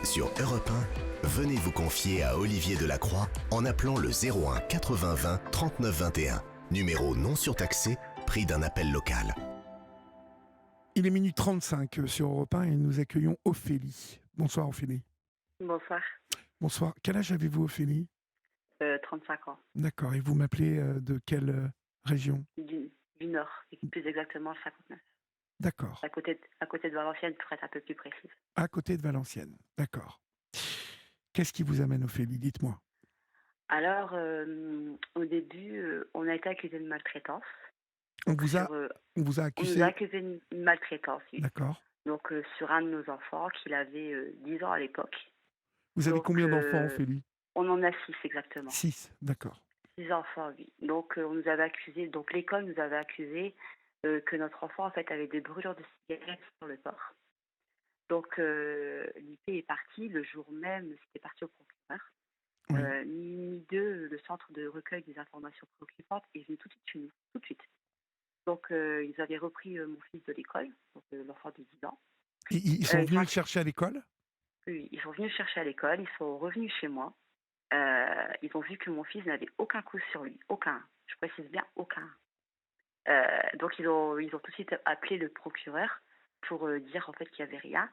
Sur Europe 1, venez vous confier à Olivier Delacroix en appelant le 01 80 20 39 21. Numéro non surtaxé, prix d'un appel local. Il est minuit 35 sur Europe 1 et nous accueillons Ophélie. Bonsoir Ophélie. Bonsoir, Bonsoir. Quel âge avez-vous Ophélie? 35 ans, D'accord. Et vous m'appelez de quelle région? du Nord, et plus exactement le 59, D'accord. à côté de Valenciennes pour être un peu plus précise. À côté de Valenciennes. D'accord. Qu'est-ce qui vous amène Ophélie? Dites-moi. Alors, au début, on a été accusé de maltraitance. On Donc, vous a on nous a accusé. accusé de maltraitance, oui. D'accord. Donc, sur un de nos enfants, qu'il avait 10 ans à l'époque. Vous avez Donc, combien d'enfants Ophélie? on en a 6 exactement. 6. D'accord. 6 enfants, oui. Donc, on nous avait accusé, donc l'école nous avait accusé que notre enfant, en fait, avait des brûlures de cigarettes sur le corps. Donc, l'IP est parti le jour même, c'était parti au procureur. Oui. Ni deux, le centre de recueil des informations préoccupantes est venu tout de suite chez nous, tout de suite. Donc, ils avaient repris mon fils de l'école, donc l'enfant de 10 ans. Ils sont Ils venus sont, le chercher à l'école? oui, ils sont venus chercher à l'école, ils sont revenus chez moi. Ils ont vu que mon fils n'avait aucun coup sur lui, aucun. Je précise bien aucun. Donc, ils ont tout de suite appelé le procureur pour dire en fait qu'il n'y avait rien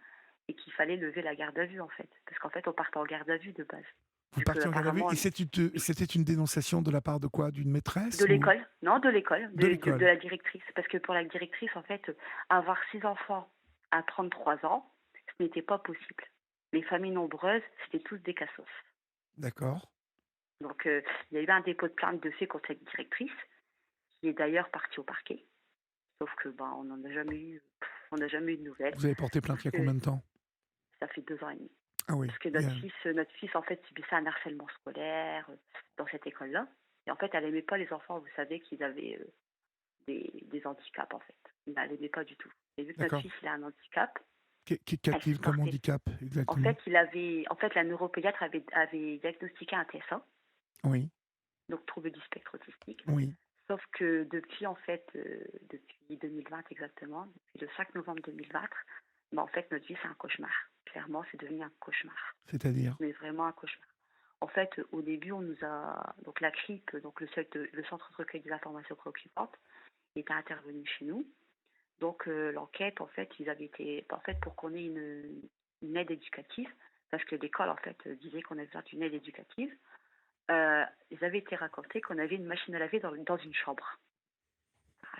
et qu'il fallait lever la garde à vue en fait. Parce qu'en fait, on partait en garde à vue de base. Vous Vu que partiez en garde à vue apparemment, et c'était une dénonciation de la part de quoi? D'une maîtresse de ou l'école, non, de l'école, de de l'école? la directrice. Parce que pour la directrice, en fait, avoir 6 enfants à 33 ans, ce n'était pas possible. Les familles nombreuses, c'était tous des cassos. D'accord. Donc, il y a eu un dépôt de plainte de fait contre cette directrice, qui est d'ailleurs partie au parquet. Sauf que, on n'en a jamais eu, on n'a jamais eu de nouvelles. Vous avez porté plainte Parce il y a que combien de temps? ça fait 2 ans et demi. Ah oui. Parce que notre fils, en fait, subissait un harcèlement scolaire dans cette école-là. Et en fait, elle n'aimait pas les enfants, vous savez, qu'ils avaient des handicaps, en fait. Elle n'aimait pas du tout. Et vu que notre D'accord. fils, il a un handicap, elle Qu'a-t-il comme supportait. handicap En exactement? fait, la neuropédiatre avait diagnostiqué un TSA, Oui, donc trouble du spectre autistique. oui. Sauf que depuis, en fait, depuis 2020 exactement, depuis le 5 novembre 2020, en fait, notre vie, c'est un cauchemar. Clairement, c'est devenu un cauchemar. C'est-à-dire? Mais vraiment un cauchemar. En fait, au début, on nous a... Donc la CRIP, donc le centre de recueil des informations préoccupantes, était intervenu chez nous. Donc l'enquête, en fait, ils avaient été... En fait, pour qu'on ait une aide éducative, parce que l'école, en fait, disait qu'on avait besoin d'une aide éducative, ils avaient été racontés qu'on avait une machine à laver dans une chambre.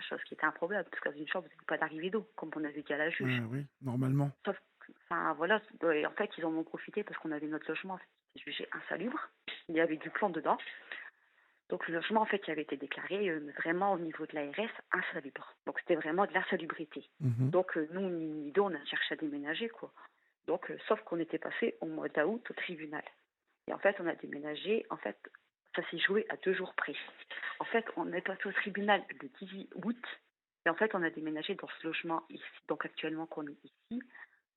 Chose qui était un problème, parce que dans une chambre, vous n'avez pas d'arrivée d'eau, comme on avait dit à la juge. Oui, normalement. Sauf que, voilà, et en fait, ils en ont profité parce qu'on avait notre logement, en fait, qui était jugé insalubre. Il y avait du plomb dedans. Donc le logement, en fait, qui avait été déclaré vraiment au niveau de l'ARS insalubre. Donc c'était vraiment de l'insalubrité. Mhm. Donc nous, ni deux, on a cherché à déménager, quoi. Donc, sauf qu'on était passé au mois d'août au tribunal. Et en fait, on a déménagé. En fait, ça s'est joué à 2 jours près. En fait, on est passé au tribunal le 18 août. Et en fait, on a déménagé dans ce logement ici. Donc, actuellement, qu'on est ici,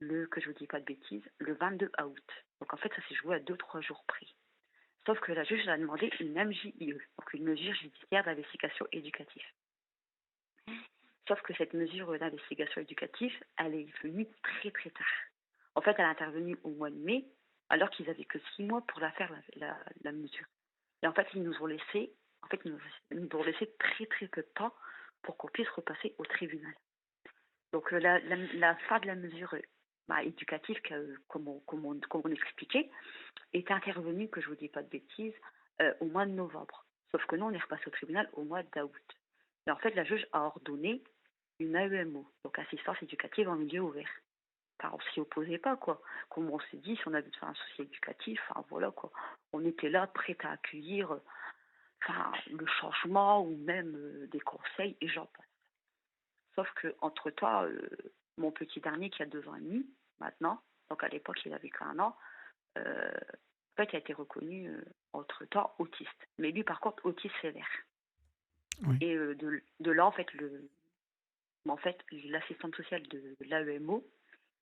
que je vous dis pas de bêtises, le 22 août. Donc, en fait, ça s'est joué à 2-3 jours près. Sauf que la juge a demandé une MJIE, donc une mesure judiciaire d'investigation éducative. Sauf que cette mesure d'investigation éducative, elle est venue très très tard. En fait, elle est intervenue au mois de mai, alors qu'ils avaient que 6 mois pour la faire, la mesure. Et en fait, ils nous ont laissé très très peu de temps pour qu'on puisse repasser au tribunal. Donc la fin de la mesure éducative, comme on expliquait, est intervenue, que je ne vous dis pas de bêtises, au mois de novembre. Sauf que nous, on est repassé au tribunal au mois d'août. Et en fait, la juge a ordonné une AEMO, donc assistance éducative en milieu ouvert. Enfin, on s'y opposait pas, quoi. Comme on s'est dit, si on avait fait un souci éducatif, voilà, quoi. On était là, prêts à accueillir le changement ou même des conseils, et j'en passe. Sauf que entre-temps, mon petit dernier, qui a 2 ans et demi, maintenant, donc à l'époque, il avait qu'1 an, en fait, il a été reconnu, entre-temps, autiste. Mais lui, par contre, autiste sévère. Oui. Et de là, en fait, l'assistante sociale de l'AEMO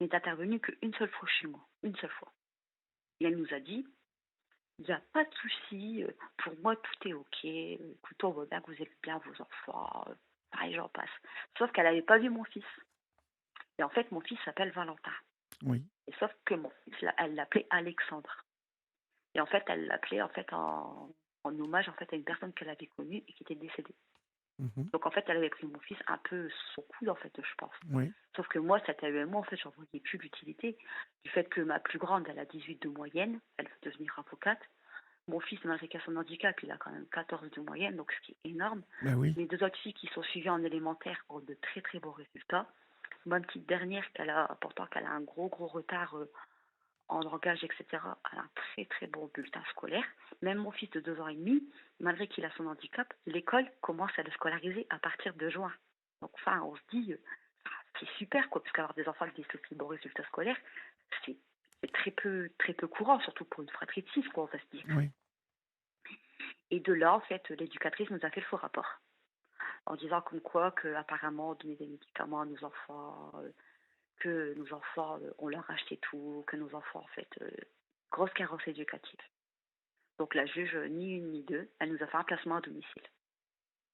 n'est intervenue qu'une seule fois chez moi. Une seule fois. Et elle nous a dit, il n'y a pas de souci, pour moi, tout est OK. Écoutez, on voit bien que vous êtes bien vos enfants. Pareil, j'en passe. Sauf qu'elle n'avait pas vu mon fils. Et en fait, mon fils s'appelle Valentin. Oui. Et sauf que mon fils, elle l'appelait Alexandre. Et en fait, elle l'appelait en fait en hommage en fait à une personne qu'elle avait connue et qui était décédée. Mhm. Donc en fait, elle avait pris mon fils un peu sous son coude en fait, je pense. Oui. Sauf que moi, cette AEMO, en fait, j'en voyais plus l'utilité du fait que ma plus grande, elle a 18 de moyenne, elle veut devenir avocate. Mon fils, malgré qu'à son handicap, il a quand même 14 de moyenne, donc ce qui est énorme. Ben oui. Mes deux autres filles qui sont suivies en élémentaire ont de très très beaux résultats. Ma petite dernière, pourtant qu'elle a un gros retard en langage, etc., elle a un très très bon bulletin scolaire. Même mon fils de 2 ans et demi, malgré qu'il a son handicap, l'école commence à le scolariser à partir de juin. Donc enfin, on se dit, c'est super quoi, parce qu'avoir des enfants avec des aussi bons résultats scolaires, c'est très peu courant, surtout pour une fratrie de 6, quoi, on va se dire. Oui. Et de là, en fait, l'éducatrice nous a fait le faux rapport, en disant comme quoi qu'apparemment, on donnait des médicaments à nos enfants, que nos enfants, on leur achetait tout, que nos enfants, en fait, grosse carence éducative. Donc la juge, ni une ni deux, elle nous a fait un placement à domicile.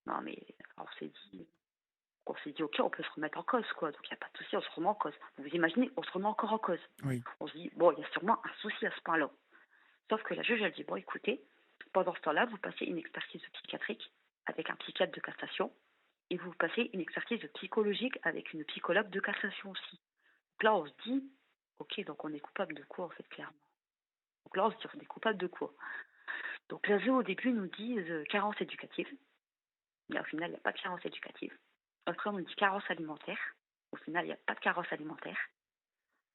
Non mais on s'est dit ok, on peut se remettre en cause quoi, donc il n'y a pas de souci, on se remet en cause. Vous imaginez, on se remet encore en cause. Oui. On se dit bon, il y a sûrement un souci à ce point-là. Sauf que la juge elle dit bon écoutez, pendant ce temps-là, vous passez une expertise psychiatrique avec un psychiatre de cassation et vous passez une expertise psychologique avec une psychologue de cassation aussi. Donc là on se dit ok, donc on est coupable de quoi en fait clairement. Donc là on se dit on est coupable de quoi. Donc l'ASE au début nous disent carence éducative, mais au final il n'y a pas de carence éducative. Après on nous dit carence alimentaire, au final il n'y a pas de carence alimentaire.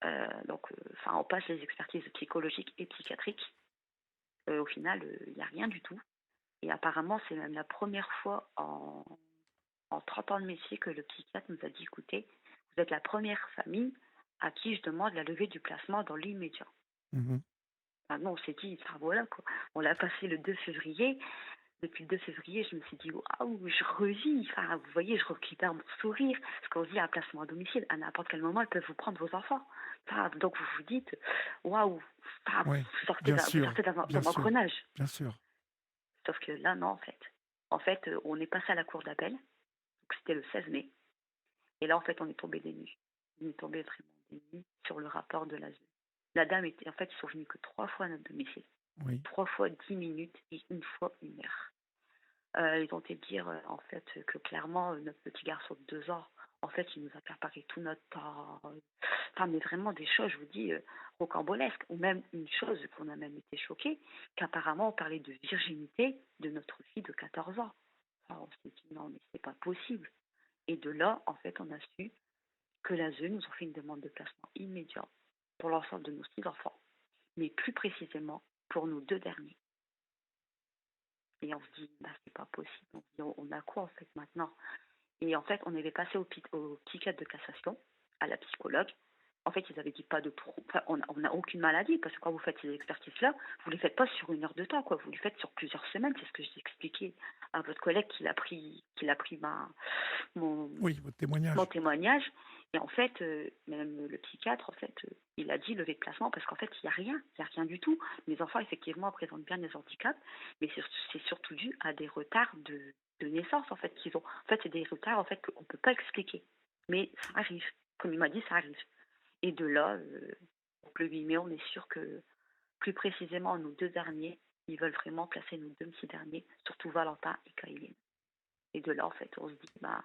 On passe les expertises psychologiques et psychiatriques. Au final il n'y a rien du tout. Et apparemment c'est même la première fois en 30 ans de métier que le psychiatre nous a dit écoutez, vous êtes la première famille à qui je demande la levée du placement dans l'immédiat. Mhm. Nous, on s'est dit, enfin voilà quoi. On l'a passé le 2 février. Depuis le 2 février, je me suis dit, waouh, je revis. Enfin, vous voyez, je récupère mon sourire. Parce qu'on se dit, un placement à domicile, à n'importe quel moment, ils peuvent vous prendre vos enfants. Enfin, donc vous vous dites, waouh, enfin, Oui. vous sortez Bien sûr. d'un Bien sûr. engrenage. Bien sûr. Sauf que là, non, en fait. En fait, on est passé à la cour d'appel. Donc c'était le 16 mai. Et là, en fait, on est tombé des nues. On est tombé vraiment des nues sur le rapport de l'ASE. La dame était, en fait, ils sont venus que 3 fois à notre domicile. Oui. 3 fois 10 minutes et une fois 1 heure. Ils ont été dire en fait que clairement notre petit garçon de 2 ans, en fait, il nous a préparé tout notre temps. Enfin, mais vraiment des choses, je vous dis, rocambolesques. Ou même une chose qu'on a même été choqués, qu'apparemment on parlait de virginité de notre fille de 14 ans. Enfin, on s'est dit non, mais c'est pas possible. Et de là, en fait, on a su que l'ASE nous ont fait une demande de placement immédiat pour l'ensemble de nos 6 enfants, mais plus précisément pour nos 2 derniers. Et on se dit, bah, c'est pas possible. On se dit, on a quoi en fait maintenant? Et en fait, on avait passé au psychiatre de cassation, à la psychologue. En fait, ils avaient dit pas de enfin, on n'a aucune maladie, parce que quand vous faites ces expertises-là, vous ne les faites pas sur 1 heure de temps, quoi. Vous les faites sur plusieurs semaines. C'est ce que j'ai expliqué à votre collègue qu'il a pris mon, Oui, votre témoignage. mon témoignage. Et en fait, même le psychiatre, en fait, il a dit lever de placement parce qu'en fait, il n'y a rien du tout. Mes enfants, effectivement, présentent bien des handicaps, mais c'est surtout dû à des retards de naissance, en fait, qu'ils ont. En fait, c'est des retards, en fait, qu'on ne peut pas expliquer. Mais ça arrive. Comme il m'a dit, ça arrive. Et de là, donc le 8 mai, on est sûr que, plus précisément, nos 2 derniers, ils veulent vraiment placer nos 2 petits derniers, surtout Valentin et Kailin. Et de là, en fait, on se dit, bah,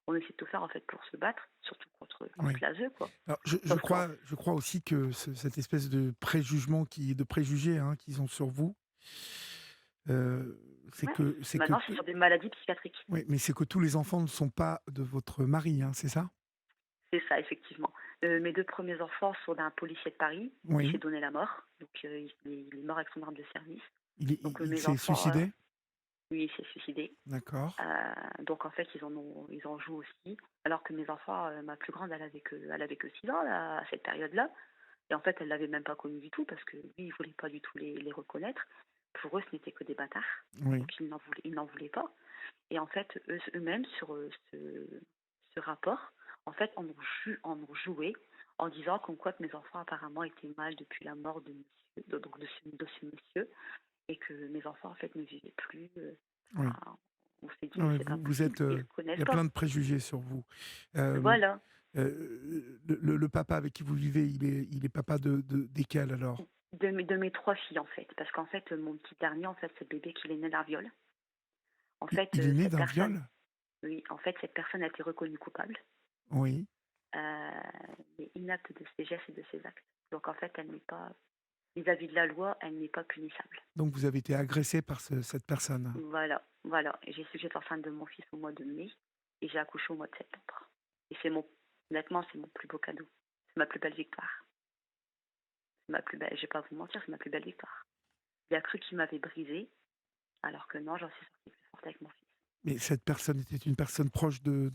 on essaie de tout faire en fait pour se battre, surtout contre Oui. l'ASE, quoi. Alors, je crois aussi que cette espèce de préjugement, de préjugés qu'ils ont sur vous, c'est Ouais. que Maintenant, c'est sur des maladies psychiatriques. oui, mais c'est que tous les enfants ne sont pas de votre mari, c'est ça? C'est ça, effectivement. Mes 2 premiers enfants sont d'un policier de Paris qui s'est Oui. donné la mort. Donc, il est mort avec son arme de service. Donc, Il mes s'est enfants, suicidé? lui, il s'est suicidé. D'accord. Donc, en fait, ils en jouent aussi. Alors que mes enfants, ma plus grande, elle avait que 6 ans là, à cette période-là. Et en fait, elle l'avait même pas connu du tout parce que lui, il voulait pas du tout les reconnaître. Pour eux, ce n'était que des bâtards. Oui. Donc, ils n'en voulaient pas. Et en fait, eux-mêmes, sur ce rapport, en fait, en ont joué en disant comme quoi que mes enfants apparemment étaient mal depuis la mort de monsieur, de ce monsieur, et que mes enfants, en fait, ne vivaient plus. Oui. On s'est dit, Non, mais mais c'est pas vous êtes, possible, ils ne il y reconnaissent a pas. plein de préjugés sur vous. Euh, Voilà. Le papa avec qui vous vivez, il est papa desquels alors? De mes 3 filles, en fait. Parce qu'en fait, mon petit dernier, en fait, c'est le bébé qui est né d'un viol. En Il fait, il est né cette d'un personne, viol? oui, en fait, cette personne a été reconnue coupable, Oui. mais inapte de ses gestes et de ses actes. Donc, en fait, elle n'est pas, vis-à-vis de la loi, elle n'est pas punissable. Donc vous avez été agressé par cette personne? Voilà, voilà. Et j'ai su que j'étais enceinte de mon fils au mois de mai et j'ai accouché au mois de septembre. Et honnêtement, c'est mon plus beau cadeau. C'est ma plus belle victoire. C'est ma plus belle, je vais pas vous mentir, c'est ma plus belle victoire. Il a cru qu'il m'avait brisée, alors que non, j'en suis sortie plus forte avec mon fils. Mais cette personne était une personne proche de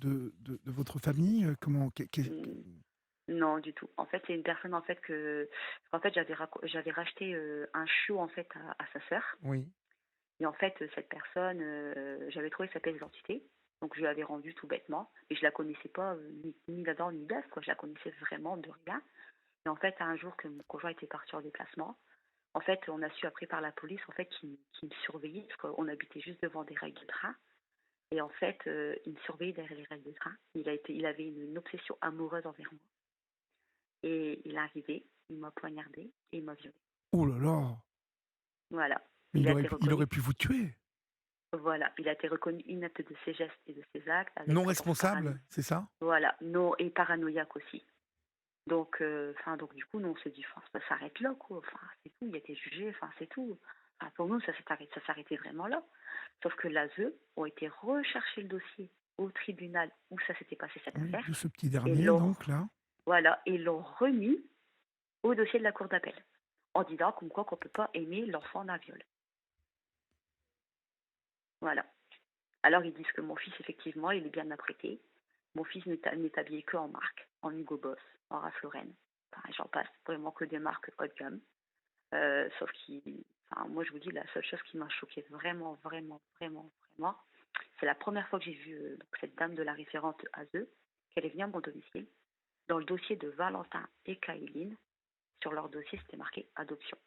votre famille? Comment Hmm, Non, du tout. En fait, c'est une personne en fait en fait, j'avais racheté un chiot en fait à sa sœur. Oui. Et en fait, cette personne, j'avais trouvé sa pièce d'identité. Donc, je lui avais rendu tout bêtement. Et je la connaissais pas, ni d'Adam ni d'Ève, quoi. Je la connaissais vraiment de rien. Et en fait, un jour que mon conjoint était parti en déplacement, en fait, on a su après par la police, en fait, qu'il me surveillait, parce qu'on habitait juste devant des rails de train. Et en fait, il me surveillait derrière les rails de train. Il avait une obsession amoureuse envers moi. Et il est arrivé, il m'a poignardé et il m'a violée. Oh là là! Voilà. Mais Il a été il reconnu. aurait pu vous tuer? Voilà, il a été reconnu inapte de ses gestes et de ses actes avec Non tendance responsable, c'est ça? voilà, non et paranoïaque aussi. Donc, donc du coup, nous on s'est dit, enfin, ça s'arrête là, quoi. Enfin, c'est tout. Il a été jugé, enfin, c'est tout. Enfin, pour nous, ça s'arrêtait vraiment là. Sauf que l'ASE ont été rechercher le dossier au tribunal où ça s'était passé cette Oui, affaire de ce petit et dernier donc là? voilà, et l'ont remis au dossier de la cour d'appel en disant comme quoi qu'on peut pas aimer l'enfant d'un viol. Voilà. Alors ils disent que mon fils, effectivement, il est bien apprêté. Mon fils n'est habillé que en marque, en Hugo Boss, en Ralph Lauren. Enfin, j'en passe, vraiment que des marques haut de gamme. Sauf qu'il, enfin, moi je vous dis, la seule chose qui m'a choquée vraiment, vraiment, vraiment, vraiment, c'est la première fois que j'ai vu donc, cette dame de la référente ASE, qu'elle est venue à mon domicile. Dans le dossier de Valentin et Kaeline, sur leur dossier, c'était marqué adoption.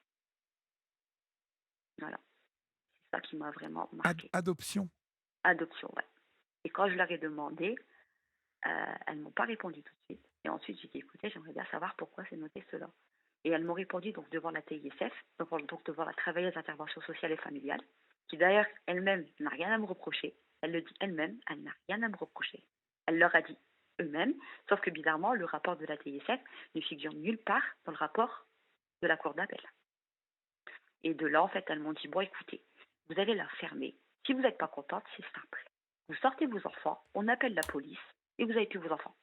Voilà, c'est ça qui m'a vraiment marqué. Adoption? Adoption, ouais. Et quand je leur ai demandé, elles ne m'ont pas répondu tout de suite. Et ensuite, j'ai dit, écoutez, j'aimerais bien savoir pourquoi c'est noté cela. Et elles m'ont répondu donc devant la TISF, donc devant la travailleuse d'intervention sociale et familiale, qui d'ailleurs elle-même n'a rien à me reprocher. Elle le dit elle-même, elle n'a rien à me reprocher. Elle leur a dit eux-mêmes, sauf que bizarrement, le rapport de la TISF ne figure nulle part dans le rapport de la cour d'appel. Et de là, en fait, elles m'ont dit, bon, écoutez, vous allez la fermer. Si vous n'êtes pas contente, c'est simple. Vous sortez vos enfants, on appelle la police, et vous avez plus vos enfants.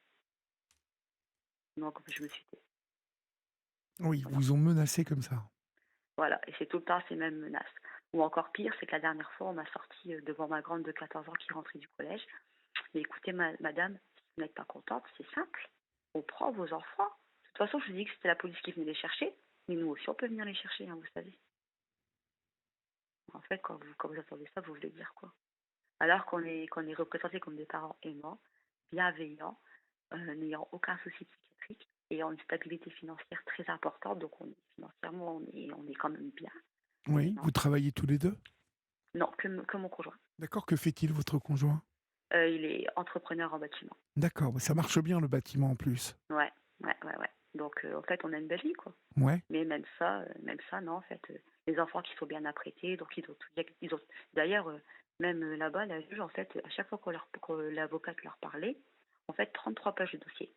Donc, je me suis dit, Oui, voilà. vous ont menacé comme ça? Voilà, et c'est tout le temps ces mêmes menaces. Ou encore pire, c'est que la dernière fois, on m'a sorti devant ma grande de 14 ans qui rentrait du collège. Mais écoutez, madame, si vous n'êtes pas contente, c'est simple. On prend vos enfants. De toute façon, je vous ai dit que c'était la police qui venait les chercher. Mais nous aussi, on peut venir les chercher, hein, vous savez. En fait, quand vous entendez ça, vous voulez dire quoi? Alors qu'on est représenté comme des parents aimants, bienveillants, n'ayant aucun souci psychiatrique, ayant une stabilité financière très importante, donc financièrement, on est quand même bien. Mais Oui, non, vous travaillez tous les 2? non, que mon conjoint. D'accord, que fait-il votre conjoint? Il est entrepreneur en bâtiment. D'accord, bah, ça marche bien le bâtiment en plus. Ouais, ouais, ouais, ouais. Donc, en fait, on a une belle vie, quoi. Ouais. Mais même ça, non, en fait, les enfants qui sont bien apprêtés, donc ils ont. D'ailleurs, même là-bas, la juge, en fait, à chaque fois que l'avocate leur parlait, en fait, 33 pages de dossier.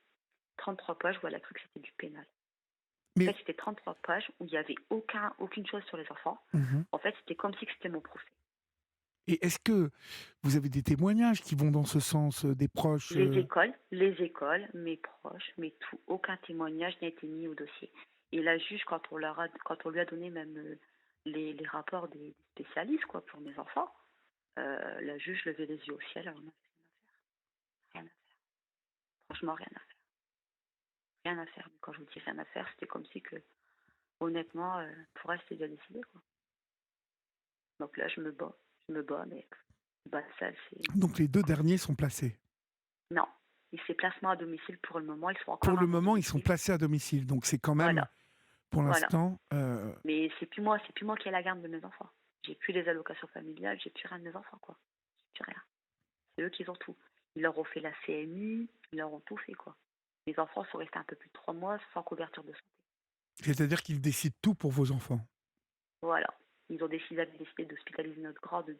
33 pages où elle a cru que c'était du pénal. En Mais fait, c'était 33 pages où il n'y avait aucune chose sur les enfants. mhm. En fait, c'était comme si c'était mon procès. Et est-ce que vous avez des témoignages qui vont dans ce sens, des proches Les écoles, mes proches, mais tout, aucun témoignage n'a été mis au dossier. Et la juge, quand on lui a donné même les rapports des spécialistes, quoi, pour mes enfants, la juge levait les yeux au ciel. Alors, on n'avait rien à faire. Franchement, rien à faire. Rien à faire. Mais quand je vous dis rien à faire, c'était comme si que, honnêtement, pour elle, c'était déjà décidé, quoi. Donc là, je me bats, mais ça, c'est. donc les 2 derniers sont placés? Non. Et ces placements à domicile, pour le moment, ils sont Pour encore le à mon moment, ils sont domicile. placés à domicile, donc c'est quand même, Voilà, pour voilà. l'instant, Mais c'est plus moi qui ai la garde de mes enfants. J'ai plus les allocations familiales, j'ai plus rien de mes enfants, quoi. J'ai plus rien. C'est eux qui ont tout. Ils leur ont fait la CMU, ils leur ont tout fait, quoi. Les enfants sont restés un peu plus de 3 mois sans couverture de santé. C'est-à-dire qu'il décide tout pour vos enfants. Voilà. Avaient décidé d'hospitaliser notre grand de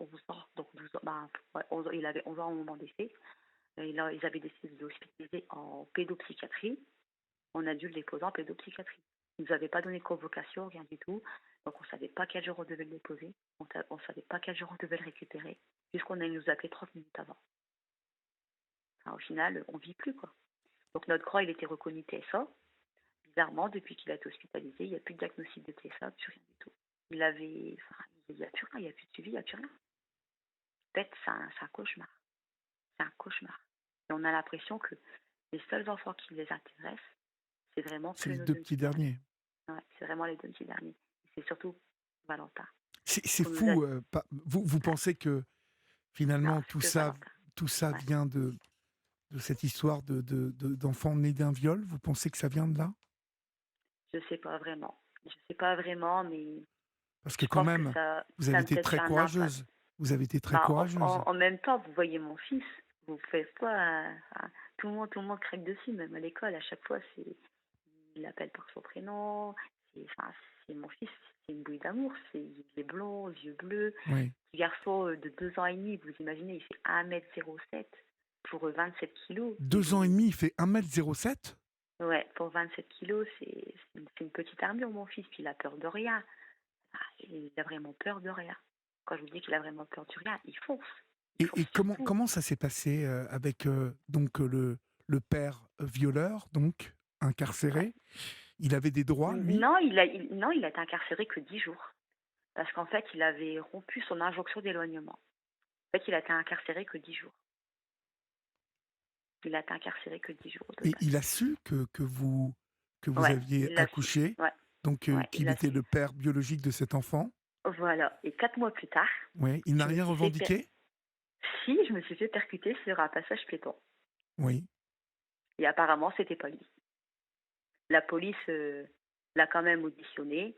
11 ans, donc 12 ans, ouais, 11 ans, il avait 11 ans au moment décès. Ils avaient décidé de l'hospitaliser en pédopsychiatrie. On a dû le déposer en pédopsychiatrie. Ils ne nous avaient pas donné de convocation, rien du tout. Donc on ne savait pas quel jour on devait le déposer. On ne savait pas quel jour on devait le récupérer. Puisqu'on allait nous appeler 30 minutes avant. Enfin, au final, on ne vit plus, quoi. Donc notre grand, il était reconnu TSA. Bizarrement, depuis qu'il a été hospitalisé, il n'y a plus de diagnostic de TSA, plus rien du tout. Il n'y a plus rien, il n'y a plus de suivi, il n'y a plus rien. En fait, c'est un cauchemar. C'est un cauchemar. Et on a l'impression que les seuls enfants qui les intéressent, c'est vraiment C'est que les nos 2 deux petits petits derniers. derniers. Ouais, c'est vraiment les deux petits derniers. Et c'est surtout Valentin. C'est On nous a... fou. Vous pensez que Non, finalement c'est que Valentin. tout ça Ouais. vient de cette histoire d'enfants nés d'un viol? Vous pensez que ça vient de là? Je sais pas vraiment. Je sais pas vraiment, mais Parce que je quand pense que même, vous ça avez a été peut-être très fait un impact. courageuse. Vous avez été très courageuse. En même temps, vous voyez mon fils, vous faites quoi tout le monde craque dessus, même à l'école. À chaque fois, il l'appelle par son prénom. Enfin, c'est mon fils, c'est une bouille d'amour. Il est blond, yeux bleus. Oui. Petit garçon de 2 ans et demi, vous imaginez, il fait 1,07 m pour 27 kilos. 2 ans et demi, il fait 1,07 m? Ouais, pour 27 kilos, c'est une petite armure, mon fils. Puis il a peur de rien. Il a vraiment peur de rien. Quand je vous dis qu'il a vraiment peur de rien, il fonce. Il fonce Et sur tout. comment ça s'est passé avec donc le père violeur, donc Ouais. incarcéré? Il avait des droits, lui? Non, non, il a été incarcéré que 10 jours. Parce qu'en fait, il avait rompu son injonction d'éloignement. En fait, il a été incarcéré que 10 jours. Il a été incarcéré que 10 jours au Et total. il a su que vous Ouais, aviez il l'a su. accouché, Ouais, donc ouais, il qu'il l'a était su. le père biologique de cet enfant. Voilà. Et 4 mois plus tard, Oui. Il n'a je me rien suis fait revendiqué? si, je me suis fait percuter sur un passage piéton. Oui. Et apparemment, c'était pas lui. La police l'a quand même auditionné,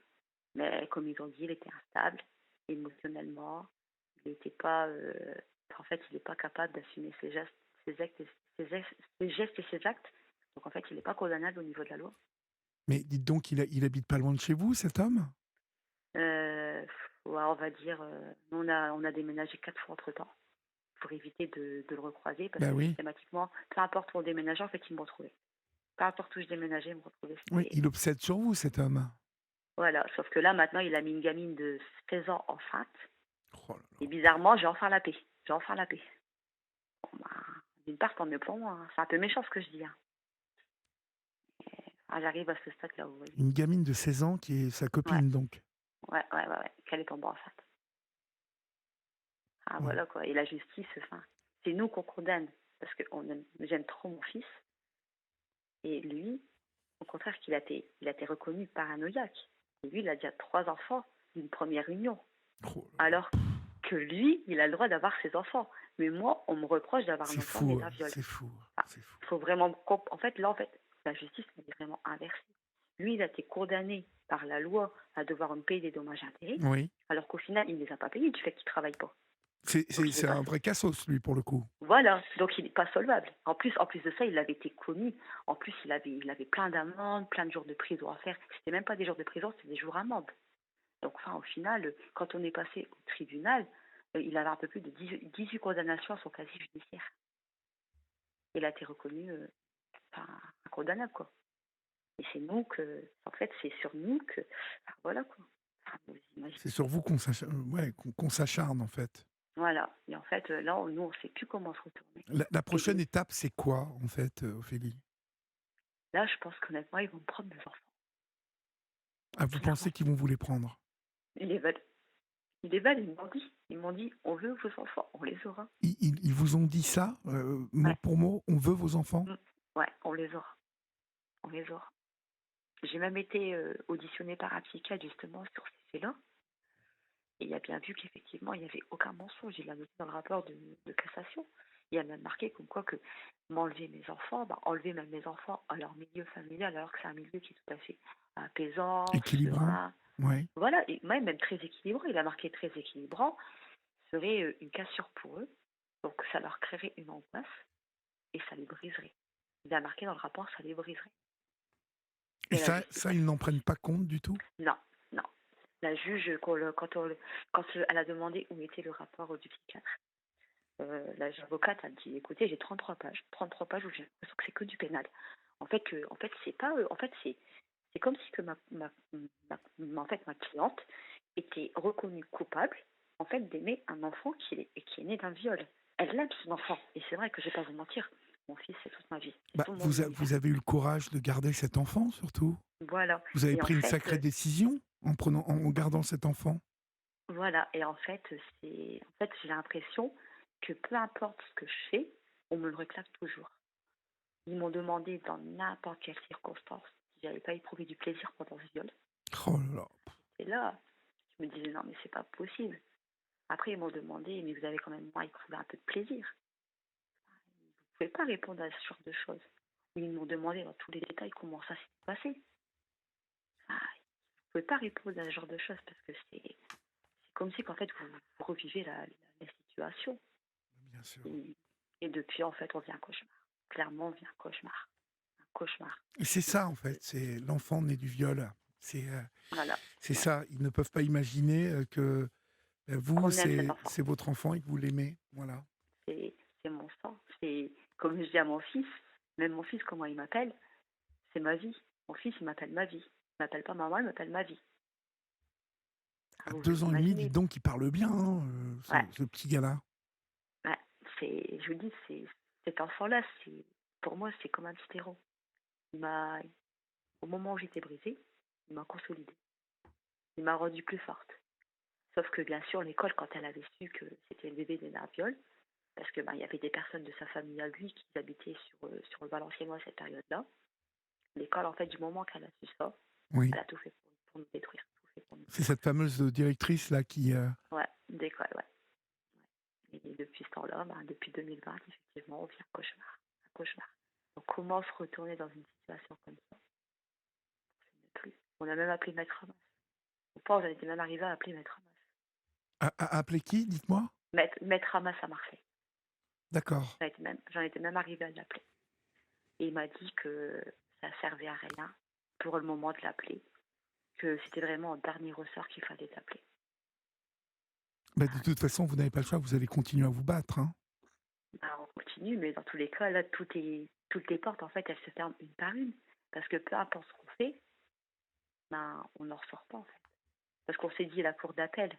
mais comme ils ont dit, il était instable émotionnellement. Il n'était pas, en fait, il n'est pas capable d'assumer ses gestes, ses actes, ses gestes et ses actes. Donc en fait, il n'est pas condamnable au niveau de la loi. Mais dites donc, il habite pas loin de chez vous, cet homme? Ouais, on va dire, on a déménagé 4 fois entre temps pour éviter de le recroiser parce Ben que oui. systématiquement, peu importe où on déménageait, en fait, il me retrouvait. Peu importe où je déménageais, il me retrouvait. Oui, il obsède sur vous, cet homme. Voilà, sauf que là, maintenant, il a mis une gamine de 16 ans enceinte. Oh là Et là. bizarrement, j'ai enfin la paix. J'ai enfin la paix. Bon, d'une part, tant mieux pour moi. Hein. C'est un peu méchant ce que je dis. Hein. J'arrive à ce stade-là, vous voyez. Une gamine de 16 ans qui est sa Ouais, copine, donc. ouais. Qu'elle est tombée enceinte. Ouais. Voilà quoi. Et la justice, enfin, c'est nous qu'on condamne. Parce que j'aime trop mon fils. Et lui, au contraire, il a été reconnu paranoïaque. Et lui, il a déjà 3 enfants d'une première union. Oh là là. Alors que lui, il a le droit d'avoir ses enfants. Mais moi, on me reproche d'avoir un C'est enfant né fou, d'un viol. c'est fou, Enfin, c'est fou. faut vraiment... En fait, là, la justice est vraiment inversée. Lui, il a été condamné par la loi à devoir me payer des dommages et intérêts, Oui. alors qu'au final, il ne les a pas payés du fait qu'il ne travaille pas. Donc, il est C'est pas... un vrai cassos, lui, pour le coup. Voilà, donc il n'est pas solvable. En plus de ça, il avait été commis. En plus, il avait plein d'amendes, plein de jours de prison à faire. C'était même pas des jours de prison, c'était des jours amendes. Donc, enfin, au final, quand on est passé au tribunal, il avait un peu plus de 18 condamnations à son casier judiciaire. Il a été reconnu incondamnable, quoi. Et c'est nous que, en fait, c'est sur nous que, voilà, quoi. Enfin, vous imaginez. C'est sur vous qu'on s'acharne, en fait. Voilà. Et en fait, là, nous, on ne sait plus comment se retourner. La prochaine étape, c'est quoi, en fait, Ophélie? Là, je pense qu'honnêtement, ils vont me prendre mes enfants. Ah, vous Clairement. pensez qu'ils vont vous les prendre? Ils les veulent. Ils les veulent, ils m'ont dit. Ils m'ont dit, on veut vos enfants, on les aura. Ils vous ont dit ça, mot Ouais. pour mot, on veut vos enfants? Ouais, on les aura. On les aura. J'ai même été auditionnée par un psychiatre justement sur ces faits-là. Et il a bien vu qu'effectivement, il n'y avait aucun mensonge. Il l'a noté dans le rapport de cassation. Il a même marqué comme quoi que m'enlever mes enfants, enlever même mes enfants à leur milieu familial, alors que c'est un milieu qui est tout à fait apaisant, Équilibrant? serein. Oui. Voilà, et même très équilibrant. Il a marqué très équilibrant, serait une cassure pour eux. Donc ça leur créerait une angoisse et ça les briserait. Il a marqué dans le rapport, ça les briserait. Et Et la justice, ça, ils n'en prennent pas compte du tout? non, non. La juge, quand elle a demandé où était le rapport du psychiatre, l'avocate a dit, écoutez, j'ai 33 pages où j'ai l'impression que c'est que du pénal. En fait, c'est pas, en fait, c'est comme si que en fait, ma cliente était reconnue coupable, en fait, d'aimer un enfant qui est né d'un viol. Elle aime son enfant. Et c'est vrai que je vais pas vous mentir. Mon fils, c'est toute ma vie. C'est Bah, tout mon vous univers. avez eu le courage de garder cet enfant, surtout. Voilà. Vous avez Et en pris une fait, sacrée décision en gardant cet enfant. voilà. Et en fait, j'ai l'impression que peu importe ce que je fais, on me le réclame toujours. Ils m'ont demandé dans n'importe quelle circonstance si j'avais pas éprouvé du plaisir pendant ce viol. Oh là là. Et là, je me disais non, mais c'est pas possible. Après, ils m'ont demandé, mais vous avez quand même moins éprouvé un peu de plaisir. Vous pouvez pas répondre à ce genre de choses. Ils m'ont demandé dans tous les détails comment ça s'est passé. Ah, vous pouvez pas répondre à ce genre de choses parce que c'est comme si qu'en fait vous revivez la situation. Bien sûr. Et depuis, en fait, on vit un cauchemar. Clairement, on vit un cauchemar. Un cauchemar. Et c'est ça, en fait. C'est l'enfant né du viol. Voilà. C'est Ouais. ça. Ils ne peuvent pas imaginer que vous, Qu'on aime cet enfant. c'est votre enfant et que vous l'aimez. Voilà. C'est mon sang. C'est comme je dis à mon fils, même mon fils, comment il m'appelle, c'est ma vie. Mon fils, il m'appelle ma vie. Il m'appelle pas maman, il m'appelle ma vie. À Vous 2 ans et demi, imaginez. dites donc, il parle bien, hein, Ouais. ce petit gars-là. Ouais. Je vous dis, cet enfant-là, pour moi, c'est comme un petit héros. Au moment où j'étais brisée, il m'a consolidée. Il m'a rendue plus forte. Sauf que bien sûr, l'école, quand elle avait su que c'était le bébé d'un viol, parce que il y avait des personnes de sa famille à lui qui habitaient sur le Valenciennois à cette période-là, l'école, en fait, du moment qu'elle a su ça, Oui. elle a tout fait pour nous détruire. Tout fait pour nous C'est cette fameuse directrice là qui. Ouais, d'école, ouais. Et depuis ce temps-là, depuis 2020, effectivement, on vit un cauchemar. Un cauchemar. Donc, comment se retourner dans une situation comme ça? Je ne sais plus. On a même appelé Maître Hamas. On était même arrivé à appeler Maître Hamas. Appeler qui, dites-moi? Maître Hamas à Marseille. D'accord. J'en étais même arrivée à l'appeler. Et il m'a dit que ça servait à rien pour le moment de l'appeler, que c'était vraiment en dernier ressort qu'il fallait l'appeler. Bah, de toute façon, vous n'avez pas le choix, vous allez continuer à vous battre. Hein. On continue, mais dans tous les cas, là, toutes les portes, en fait, elles se ferment une par une. Parce que peu importe ce qu'on fait, on n'en ressort pas, en fait. Parce qu'on s'est dit, la cour d'appel,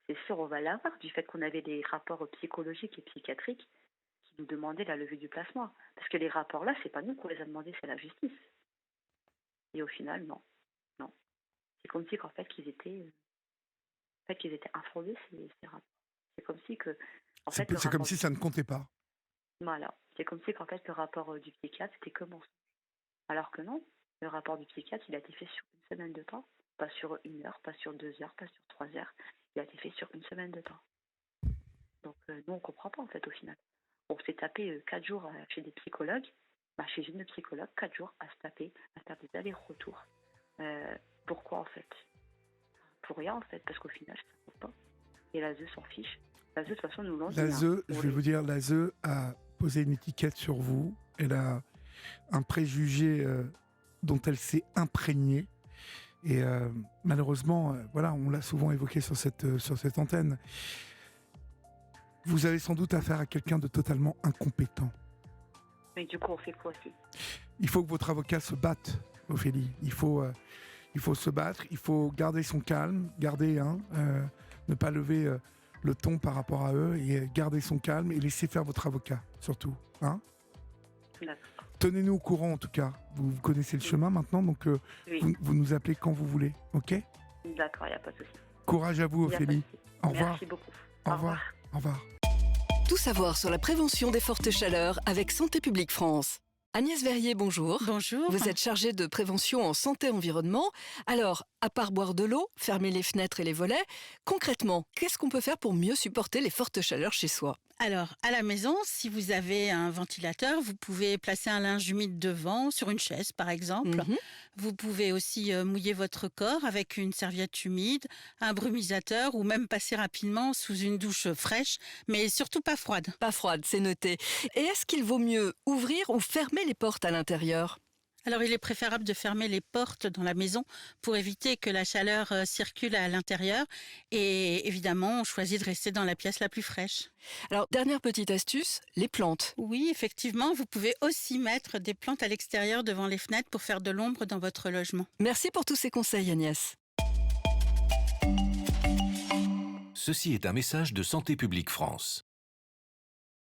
c'est sûr, on va l'avoir, du fait qu'on avait des rapports psychologiques et psychiatriques qui nous demandaient la levée du placement. Parce que les rapports-là, c'est pas nous qu'on les a demandés, c'est la justice. Et au final, non. Non. C'est comme si, qu'en fait, qu'ils étaient infondés, ces rapports. C'est comme si que... C'est comme si ça ne comptait pas. Voilà. C'est comme si qu'en fait, le rapport du psychiatre, c'était que mensonge. Alors que non, le rapport du psychiatre, il a été fait sur une semaine de temps. Pas sur 1 heure, pas sur 2 heures, pas sur 3 heures. Il a été fait sur une semaine de temps. Donc, nous, on ne comprend pas, en fait, au final. On s'est tapé 4 jours chez des psychologues. Chez une psychologue, 4 jours à se taper des allers-retours. Pourquoi, en fait? Pour rien, en fait, parce qu'au final, ça ne compte pas. Et l'ASE s'en fiche. L'ASE, de toute façon, nous l'ont dit. L'ASE, je vais vous dire, l'ASE a posé une étiquette sur vous. Elle a un préjugé dont elle s'est imprégnée. Et malheureusement, voilà, on l'a souvent évoqué sur cette antenne. Vous avez sans doute affaire à quelqu'un de totalement incompétent. Mais du coup, on fait quoi aussi? Il faut que votre avocat se batte, Ophélie. Il faut se battre, il faut garder son calme, ne pas lever le ton par rapport à eux et garder son calme et laisser faire votre avocat, surtout. Hein? D'accord. Tenez-nous au courant en tout cas. Vous connaissez le chemin maintenant, donc Oui. vous nous appelez quand vous voulez, ok? D'accord, il n'y a pas de souci. Courage à vous, Ophélie. Au revoir. Merci beaucoup. Au revoir. Au revoir. Tout savoir sur la prévention des fortes chaleurs avec Santé publique France. Agnès Verrier, bonjour. Bonjour. Vous êtes chargée de prévention en santé-environnement. Alors, à part boire de l'eau, fermer les fenêtres et les volets, concrètement, qu'est-ce qu'on peut faire pour mieux supporter les fortes chaleurs chez soi? Alors, à la maison, si vous avez un ventilateur, vous pouvez placer un linge humide devant, sur une chaise par exemple. Mhm. Vous pouvez aussi mouiller votre corps avec une serviette humide, un brumisateur ou même passer rapidement sous une douche fraîche, mais surtout pas froide. Pas froide, c'est noté. Et est-ce qu'il vaut mieux ouvrir ou fermer les portes à l'intérieur? Alors, il est préférable de fermer les portes dans la maison pour éviter que la chaleur circule à l'intérieur. Et évidemment, on choisit de rester dans la pièce la plus fraîche. Alors, dernière petite astuce, les plantes. Oui, effectivement, vous pouvez aussi mettre des plantes à l'extérieur devant les fenêtres pour faire de l'ombre dans votre logement. Merci pour tous ces conseils, Agnès. Ceci est un message de Santé publique France.